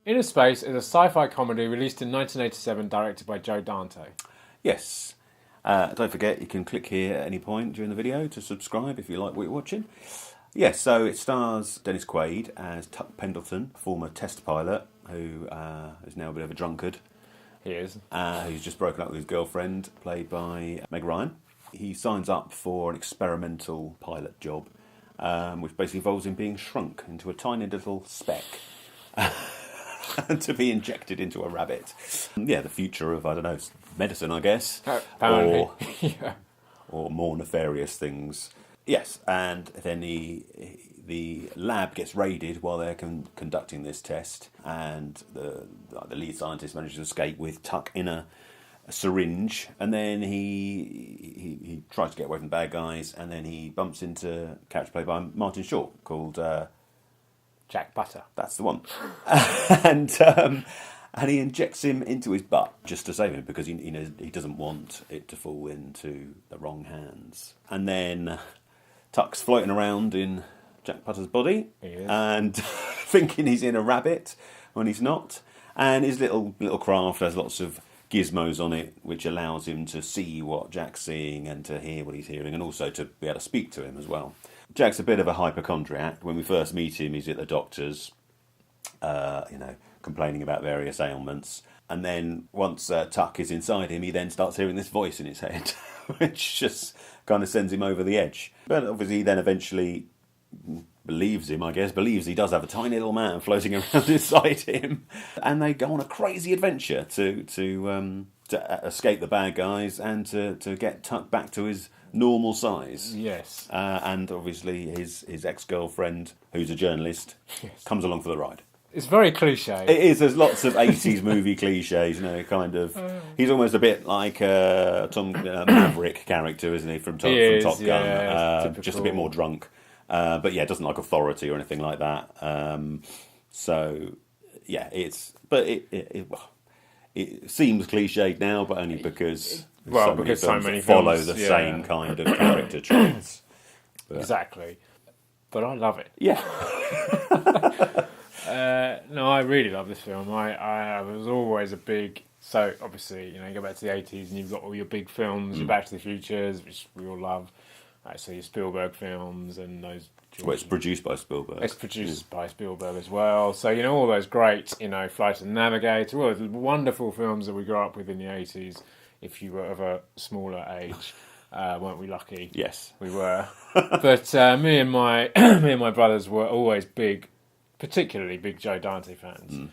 Innerspace is a sci-fi comedy released in 1987, directed by Joe Dante. Yes. Don't forget, you can click here at any point during the video to subscribe if you like what you're watching. Yes, so it stars Dennis Quaid as Tuck Pendleton, former test pilot, who is now a bit of a drunkard. He is. Who's just broken up with his girlfriend, played by Meg Ryan. He signs up for an experimental pilot job, which basically involves him being shrunk into a tiny little speck to be injected into a rabbit. Yeah, the future of, I don't know, medicine, I guess. Apparently. Or more nefarious things. Yes, and then the lab gets raided while they're conducting this test, and the lead scientist manages to escape with Tuck in a syringe, and then he tries to get away from the bad guys, and then he bumps into a character played by Martin Short called Jack Butter. That's the one. And he injects him into his butt just to save him, because he knows he doesn't want it to fall into the wrong hands. And then Tuck's floating around in Jack Butter's body and thinking he's in a rabbit when he's not. And his little craft has lots of gizmos on it, which allows him to see what Jack's seeing and to hear what he's hearing, and also to be able to speak to him as well. Jack's a bit of a hypochondriac. When we first meet him, he's at the doctor's, complaining about various ailments. And then once Tuck is inside him, he then starts hearing this voice in his head, which just kind of sends him over the edge. But obviously he then eventually believes he does have a tiny little man floating around inside him. And they go on a crazy adventure to escape the bad guys and to get Tuck back to his normal size. Yes. And obviously his ex-girlfriend, who's a journalist, comes along for the ride. It's very cliche. It is. There's lots of 80s movie cliches, kind of. He's almost a bit like a Tom Maverick character, isn't he, from Top Gun? Yeah, just a bit more drunk. But yeah, doesn't like authority or anything like that. So, yeah, it seems cliched now, but only because so many films follow the same kind of character traits. Exactly. But I love it. Yeah. No, I really love this film. I was always a big... So, obviously, you go back to the 80s and you've got all your big films, your Back to the Futures, which we all love. So your Spielberg films and those... Well, it's produced by Spielberg. It's produced by Spielberg as well. So, all those great, Flight of the Navigator, all those wonderful films that we grew up with in the 80s, if you were of a smaller age. Weren't we lucky? Yes. We were. But me and my brothers were always particularly big Joe Dante fans.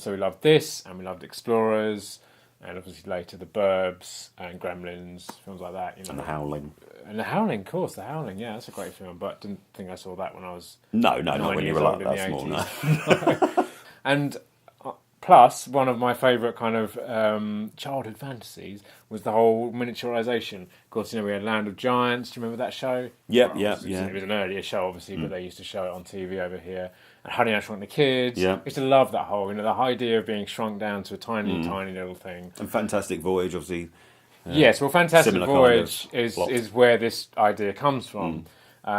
So we loved this, and we loved Explorers, and obviously later The Burbs and Gremlins, films like that. And The Howling. And The Howling, of course, The Howling, yeah, that's a great film, but didn't think I saw that when I was... No, not when you were like that small, no. And plus, one of my favourite kind of childhood fantasies was the whole miniaturisation. Of course, we had Land of Giants. Do you remember that show? Yep. It was an earlier show, obviously, but they used to show it on TV over here. And Honey, I Shrunk the Kids. Yeah. I used to love that whole, the idea of being shrunk down to a tiny, tiny little thing. And Fantastic Voyage, obviously. Yes, well, Fantastic Voyage kind of is where this idea comes from.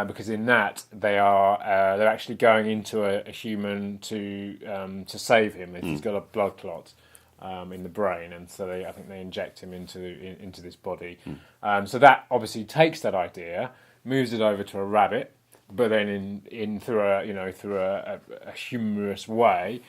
Because in that they're actually going into a human to save him if he's got a blood clot in the brain, and so I think they inject him into this body. So that obviously takes that idea, moves it over to a rabbit, but then through a humorous way,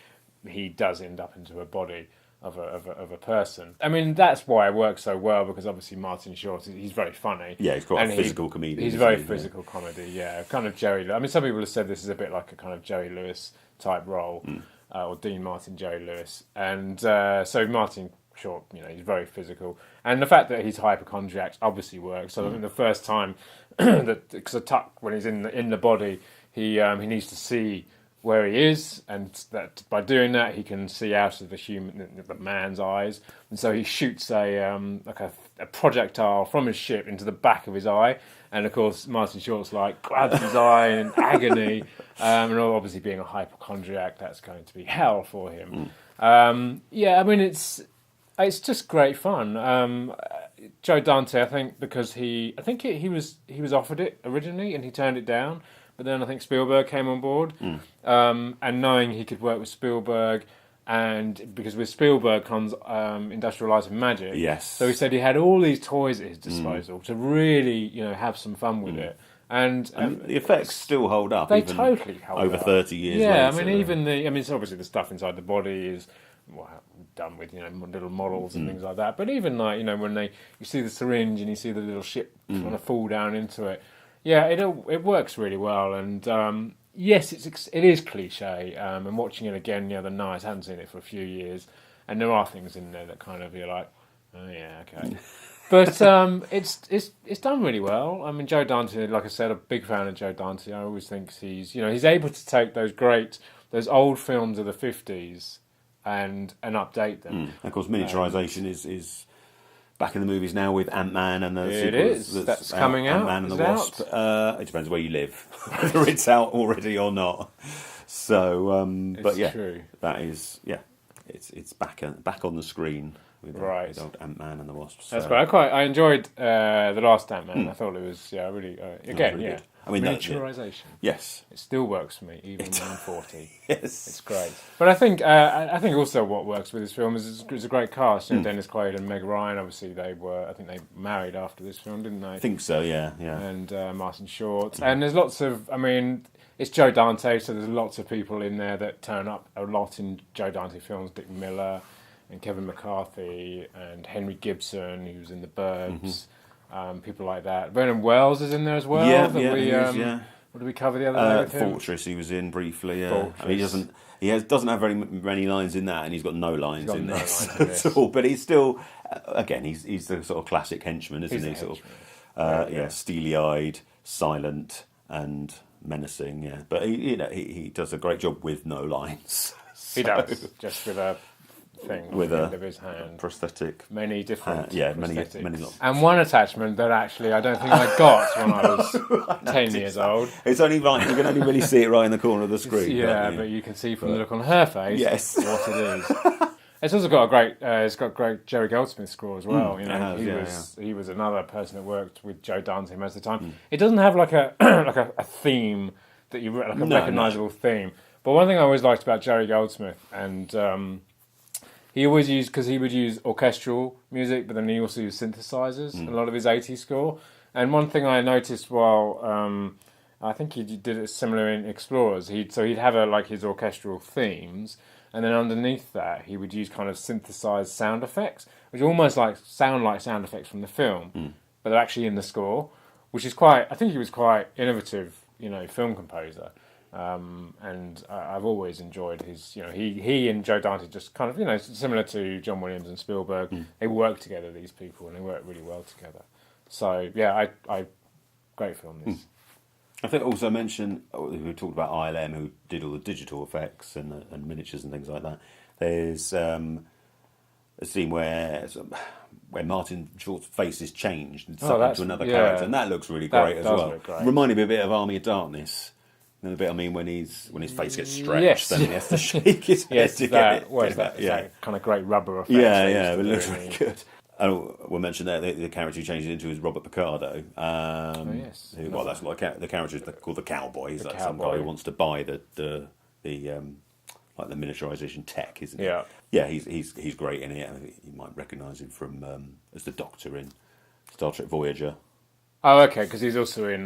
he does end up into a body of a person. I mean, that's why it works so well, because obviously Martin Short, he's very funny. Yeah, he's quite a physical comedian. He's very physical comedy, yeah. Kind of Jerry... I mean, some people have said this is a bit like a kind of Jerry Lewis type role, or Dean Martin, Jerry Lewis. And so Martin Short, he's very physical. And the fact that he's hypochondriac obviously works. So I think the first time that... Because Tuck, when he's in the body, he needs to see where he is, and that by doing that he can see out of the man's eyes, and so he shoots a projectile from his ship into the back of his eye, and of course Martin Short's grabs his eye in agony, and obviously being a hypochondriac, that's going to be hell for him. I mean it's just great fun. Joe Dante, I think, because he was offered it originally and he turned it down. But then I think Spielberg came on board, and knowing he could work with Spielberg, And because with Spielberg comes Industrial Light and Magic. Yes. So he said he had all these toys at his disposal to really, have some fun with it. And the effects still hold up. They even totally hold over up. 30 years Yeah, later. it's obviously the stuff inside the body is done with little models and things like that. But even like when you see the syringe and you see the little ship kind of fall down into it, it works really well. And yes, it is cliche. And watching it again the other night, I hadn't seen it for a few years, and there are things in there that kind of you're like, oh yeah, okay. But it's done really well. I mean, Joe Dante, like I said, a big fan of Joe Dante. I always think he's able to take those old films of the 50s and update them. Of course, miniaturisation is back in the movies now with Ant-Man and the It is. That's coming out. Ant-Man and the Wasp. It depends where you live, whether it's out already or not. So, but yeah, true. That is it's back on the screen. With old Ant-Man and the Wasp. So. That's great. I enjoyed the last Ant-Man. I thought it was really again really good. I mean, miniaturisation. Yes, it still works for me even when I'm 40. Yes, it's great. But I think also what works with this film is it's a great cast. Dennis Quaid and Meg Ryan. Obviously, they married after this film, didn't they? I think so. Yeah. And Martin Short. And there's lots of. I mean, it's Joe Dante, so there's lots of people in there that turn up a lot in Joe Dante films. Dick Miller. And Kevin McCarthy and Henry Gibson, who was in The Burbs, people like that. Vernon Wells is in there as well. Yeah, What did we cover the other day with him? Fortress, he was in briefly. I mean, doesn't have very many lines in that, and he's got no lines in this at all. But he's still, again, he's the sort of classic henchman, isn't he? Sort of, steely-eyed, silent, and menacing. Yeah, but he does a great job with no lines. He does, just with a thing with at the a end of his hand. Prosthetic. Many different many lots. And one attachment that actually I don't think I got when I was 10 years old. It's only right, you can only really see it right in the corner of the screen. But you can see from the look on her face what it is. It's also got a great Jerry Goldsmith score as well. He was another person that worked with Joe Dante most of the time. It doesn't have like a a theme that you like a recognisable theme. But one thing I always liked about Jerry Goldsmith and he always used, because he would use orchestral music, but then he also used synthesizers in a lot of his 80s score. And one thing I noticed while I think he did it similar in Explorers, he'd have his orchestral themes, and then underneath that he would use kind of synthesized sound effects, which almost sound like sound effects from the film, but they're actually in the score, which is I think he was quite innovative, film composer. And I've always enjoyed his, he and Joe Dante just kind of, similar to John Williams and Spielberg, they work together, these people, and they work really well together. So, great film, this. I think also mention, we talked about ILM, who did all the digital effects and miniatures and things like that. There's a scene where Martin Short's face is changed into another character, and that looks really great as well. Reminded me a bit of Army of Darkness. The bit when his face gets stretched, then he has to shake his head to get it. That kind of great rubber effect. It looks really good. We'll mention that the character he changed it into is Robert Picardo. That's like the character is called the Cowboy. He's some guy who wants to buy the miniaturisation tech, isn't he? Yeah. He's great in it. I think you might recognise him from as the Doctor in Star Trek Voyager. Oh, okay, because he's also in.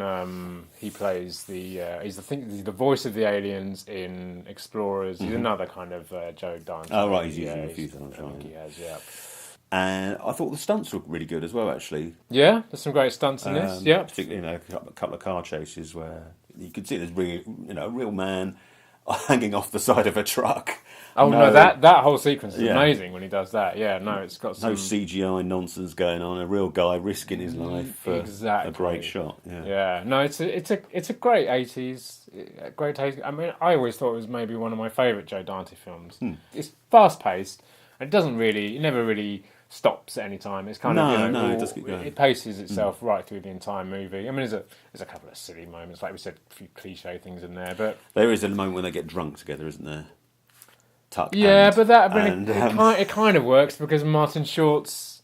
He plays he's the voice of the aliens in Explorers. He's another kind of Joe Dante. Oh, right, he's using a few times. I think he has, yeah. And I thought the stunts were really good as well, actually. Yeah, there's some great stunts in this. Yeah, particularly a couple of car chases where you could see there's a real man hanging off the side of a truck. Oh no, that whole sequence is amazing when he does that. Yeah, no, it's got some... no CGI nonsense going on. A real guy risking his life for a great shot. Yeah, no, it's a great 80s, great taste. I mean, I always thought it was maybe one of my favourite Joe Dante films. It's fast paced. It never really stops at any time. It's kind of it does keep going. It paces itself right through the entire movie. I mean, there's a couple of silly moments, like we said, a few cliche things in there, but there is a moment when they get drunk together, isn't there? Tuck. Yeah, but it kind of works because Martin Short's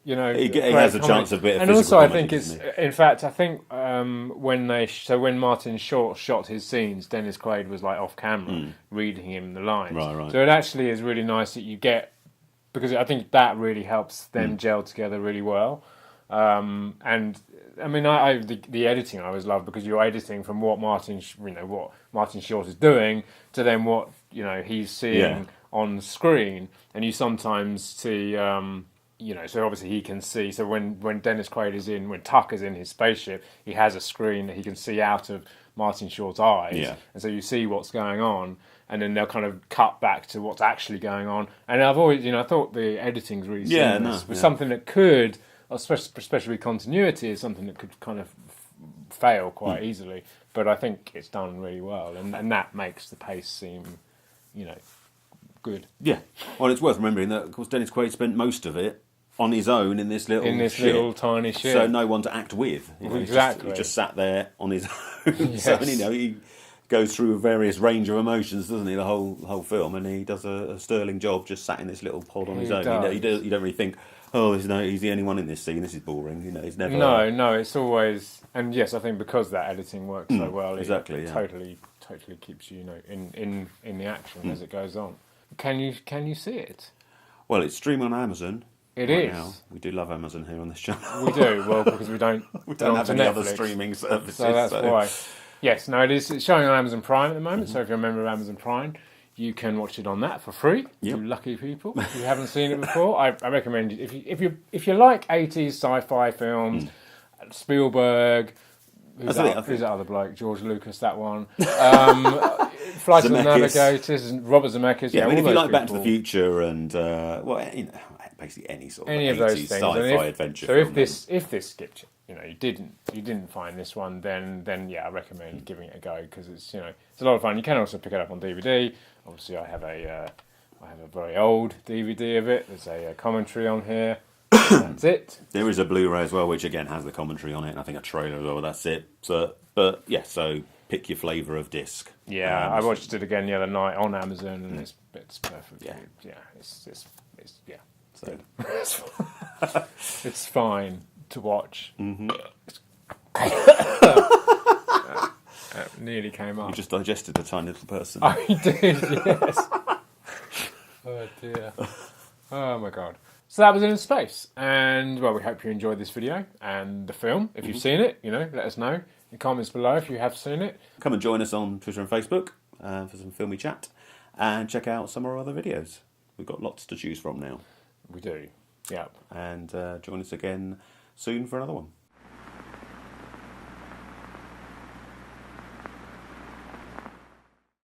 you know, He great has a comedy. chance of a bit of and physical also, I comedy, think it's. doesn't he? In fact, I think when Martin Short shot his scenes, Dennis Quaid was like off camera reading him the lines. Right. So it actually is really nice that you get, because I think that really helps them gel together really well. And I mean, the editing I always love, because you're editing from what Martin Short is doing to then what he's seeing on screen, and you sometimes see. So obviously he can see. So when Dennis Quaid when Tuck is in his spaceship, he has a screen that he can see out of Martin Short's eyes, and so you see what's going on, and then they'll kind of cut back to what's actually going on. And I've always, I thought the editing's really seamless. Was something that could, especially with continuity, is something that could kind of fail quite easily. But I think it's done really well, and that makes the pace seem, good. Yeah. Well, it's worth remembering that, of course, Dennis Quaid spent most of it on his own in this little ship. Little tiny ship. So no one to act with. Exactly. He just sat there on his own. Yes. So, he goes through a various range of emotions, doesn't he, the whole film, and he does a sterling job just sat in this little pod on his own. You don't really think, he's the only one in this scene, this is boring. He's never... No, it's always... And yes, I think because that editing works so well, exactly, it totally keeps you, in the action as it goes on. Can you see it? Well, it's streaming on Amazon. It is. Now. We do love Amazon here on this channel. We do, well, because we don't have any Netflix, other streaming services. So that's why. Yes, no, it's showing on Amazon Prime at the moment, so if you're a member of Amazon Prime, you can watch it on that for free. You lucky people. If you haven't seen it before, I recommend it. If you like 80s sci-fi films, Spielberg... Who's that other bloke? George Lucas, that one. Flight of the Navigators, Robert Zemeckis. Yeah, I mean, if you like Back to the Future and basically any sort of 80s sci-fi adventure. So if this skipped you, you didn't find this one, then yeah, I recommend giving it a go, because it's it's a lot of fun. You can also pick it up on DVD. Obviously, I have a very old DVD of it. There's a commentary on here. That's it. There is a Blu-ray as well, which again has the commentary on it, and I think a trailer as well. That's it. So pick your flavour of disc. Yeah, I watched it again the other night on Amazon, and it's perfect. Yeah, it's So it's fine to watch. Mm-hmm. Nearly came up. You just digested a tiny little person. I did. Yes. Oh dear. Oh my god. So that was Innerspace, and well, we hope you enjoyed this video and the film. If you've seen it, let us know in the comments below if you have seen it. Come and join us on Twitter and Facebook for some filmy chat, and check out some of our other videos. We've got lots to choose from now. We do, yeah. And join us again soon for another one.